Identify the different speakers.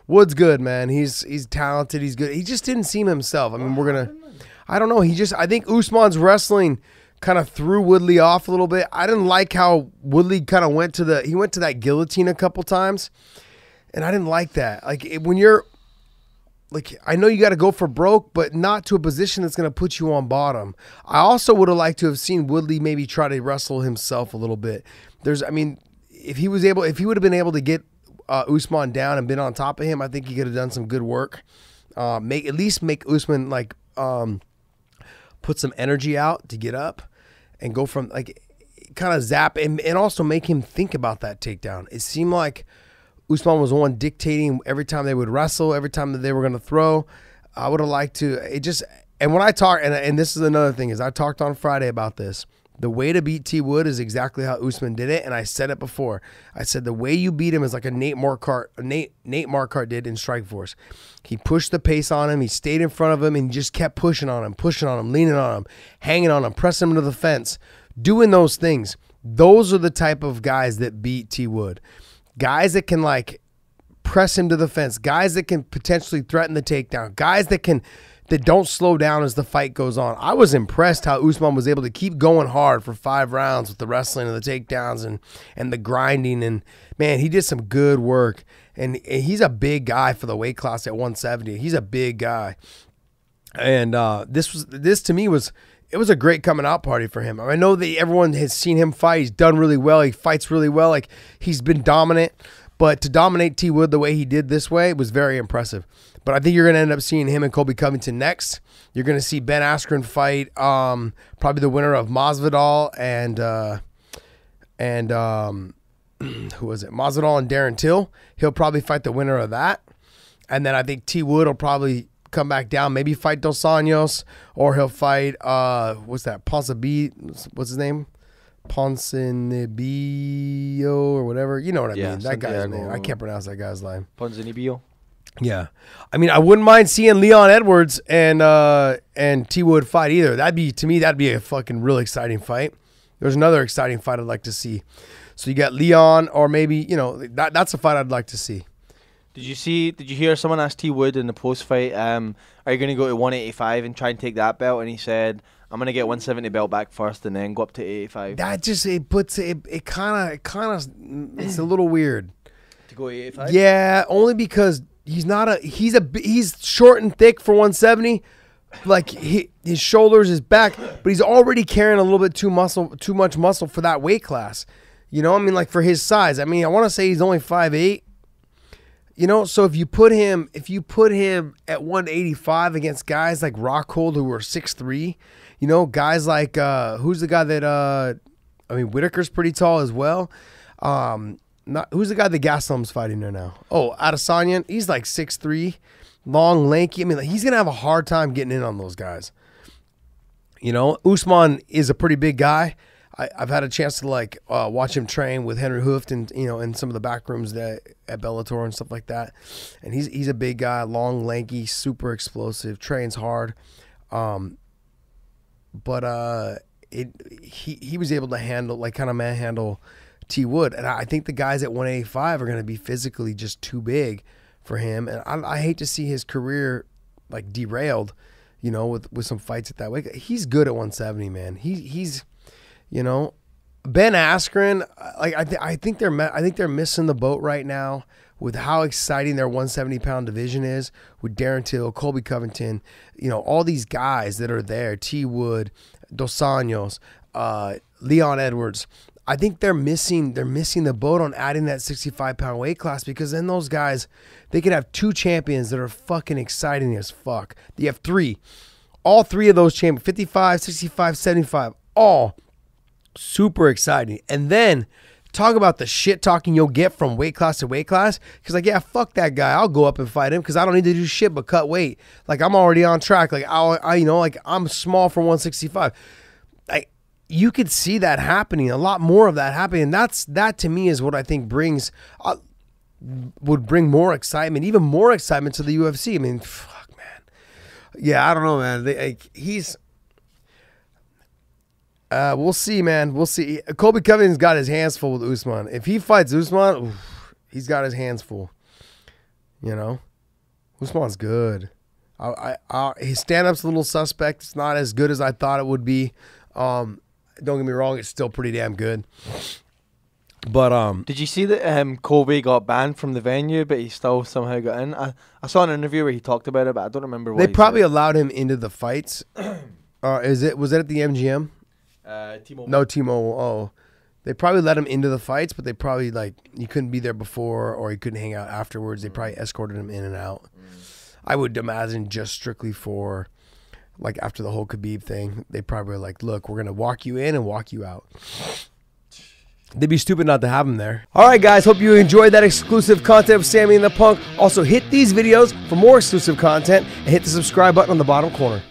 Speaker 1: Wood's good, man. He's talented. He's good. He just didn't seem himself. I mean, I don't know. I think Usman's wrestling kind of threw Woodley off a little bit. I didn't like how Woodley kind of went to that guillotine a couple times, and I didn't like that. Like when you're, like, I know you got to go for broke, but not to a position that's going to put you on bottom. I also would have liked to have seen Woodley maybe try to wrestle himself a little bit. If he would have been able to get Usman down and been on top of him, I think he could have done some good work. At least make Usman put some energy out to get up and go from kind of zap and also make him think about that takedown. It seemed like Usman was the one dictating every time they would wrestle, every time that they were going to throw. I would have liked to. And when I talk, and this is another thing, is I talked on Friday about this. The way to beat T. Wood is exactly how Usman did it, and I said it before. I said the way you beat him is like a Nate Marquardt did in Strikeforce. He pushed the pace on him, he stayed in front of him, and he just kept pushing on him, leaning on him, hanging on him, pressing him to the fence, doing those things. Those are the type of guys that beat T. Wood. Guys that can press him to the fence, guys that can potentially threaten the takedown, guys that don't slow down as the fight goes on. I was impressed how Usman was able to keep going hard for 5 rounds with the wrestling and the takedowns and the grinding. And, man, he did some good work. And he's a big guy for the weight class at 170. He's a big guy. And this to me was a great coming out party for him. I know that everyone has seen him fight. He's done really well. He fights really well. He's been dominant. But to dominate T. Wood the way he did this way was very impressive. But I think you're going to end up seeing him and Colby Covington next. You're going to see Ben Askren fight probably the winner of Masvidal and who was it? Masvidal and Darren Till. He'll probably fight the winner of that. And then I think T. Wood will probably come back down, maybe fight Dos Anjos, or he'll fight what's that? What's his name? Ponzinibbio or whatever. You know what I mean. That guy's name. I can't pronounce that guy's name.
Speaker 2: Ponzinibbio.
Speaker 1: Yeah. I mean, I wouldn't mind seeing Leon Edwards and T. Wood fight either. To me, that'd be a fucking real exciting fight. There's another exciting fight I'd like to see. So you got Leon, or maybe, that's a fight I'd like to see.
Speaker 2: Did you hear someone ask T. Wood in the post fight, are you going to go to 185 and try and take that belt? And he said, I'm going to get 170 belt back first and then go up to 85.
Speaker 1: That just, it kind of, it's a little weird.
Speaker 2: To go 85?
Speaker 1: Yeah, only because he's short and thick for 170. His shoulders, his back, but he's already carrying a little bit too much muscle for that weight class. For his size. I want to say he's only 5'8". So if you put him at 185 against guys like Rockhold who are 6'3", guys like who's the guy that Whitaker's pretty tall as well. Who's the guy that Gastelum's fighting there now? Oh, Adesanya. He's like 6'3", long, lanky. He's gonna have a hard time getting in on those guys. Usman is a pretty big guy. I've had a chance to watch him train with Henry Hooft and in some of the back rooms at Bellator and stuff like that. And he's a big guy, long, lanky, super explosive, trains hard. But he was able to manhandle T. Wood, and I think the guys at 185 are going to be physically just too big for him. And I hate to see his career derailed, with some fights at that weight. He's good at 170, man. He's Ben Askren, I think they're missing the boat right now with how exciting their 170-pound division is with Darren Till, Colby Covington, all these guys that are there, T. Wood, Dos Anjos, Leon Edwards. I think they're missing the boat on adding that 65-pound weight class, because then those guys, they could have 2 champions that are fucking exciting as fuck. You have 3. All 3 of those champions, 55, 65, 75, all super exciting. And then talk about the shit talking you'll get from weight class to weight class. Because yeah, fuck that guy. I'll go up and fight him because I don't need to do shit but cut weight. I'm already on track. I'm small for 165. You could see that happening, a lot more of that happening. And that to me is what I think would bring more excitement, even more excitement to the UFC. Fuck, man. Yeah, I don't know, man. We'll see, man. We'll see. Colby Covington's got his hands full with Usman. If he fights Usman, he's got his hands full. You know, Usman's good. His stand-up's a little suspect. It's not as good as I thought it would be. Don't get me wrong; it's still pretty damn good. But
Speaker 2: did you see that Kobe got banned from the venue, but he still somehow got in? I saw an interview where he talked about it, but I don't remember what
Speaker 1: they
Speaker 2: he
Speaker 1: probably
Speaker 2: said.
Speaker 1: allowed him into the fights. Was it at the MGM?
Speaker 2: T-Mobile.
Speaker 1: No, T-Mobile. Oh, they probably let him into the fights, but they probably he couldn't be there before, or he couldn't hang out afterwards. They probably escorted him in and out. I would imagine just strictly for, after the whole Khabib thing, they probably were like, look, we're going to walk you in and walk you out. They'd be stupid not to have him there. All right, guys, hope you enjoyed that exclusive content of Sammy and the Punk. Also, hit these videos for more exclusive content and hit the subscribe button on the bottom corner.